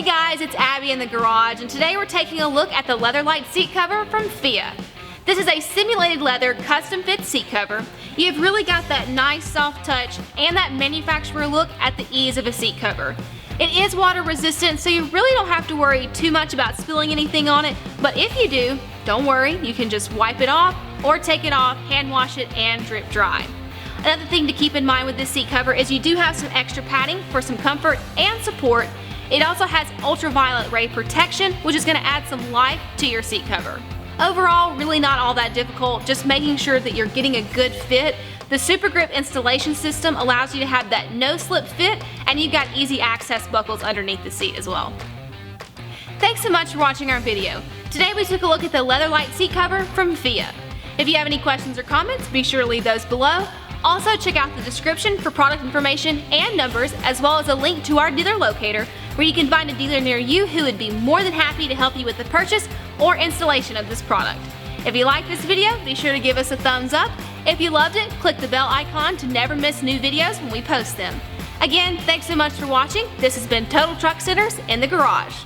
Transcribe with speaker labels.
Speaker 1: Hey guys, it's Abby in the garage, and today we're taking a look at the LeatherLite seat cover from Fia. This is a simulated leather custom fit seat cover. You've really got that nice soft touch and that manufacturer look at the ease of a seat cover. It is water resistant, so you really don't have to worry too much about spilling anything on it, but if you do, don't worry, you can just wipe it off or take it off, hand wash it, and drip dry. Another thing to keep in mind with this seat cover is you do have some extra padding for some comfort and support. It also has ultraviolet ray protection, which is going to add some life to your seat cover. Overall, really not all that difficult, just making sure that you're getting a good fit. The Super Grip installation system allows you to have that no-slip fit, and you've got easy access buckles underneath the seat as well. Thanks so much for watching our video. Today we took a look at the LeatherLite seat cover from Fia. If you have any questions or comments, be sure to leave those below. Also, check out the description for product information and numbers, as well as a link to our dealer locator, where you can find a dealer near you who would be more than happy to help you with the purchase or installation of this product. If you liked this video, be sure to give us a thumbs up. If you loved it, click the bell icon to never miss new videos when we post them. Again, thanks so much for watching. This has been Total Truck Centers in the Garage.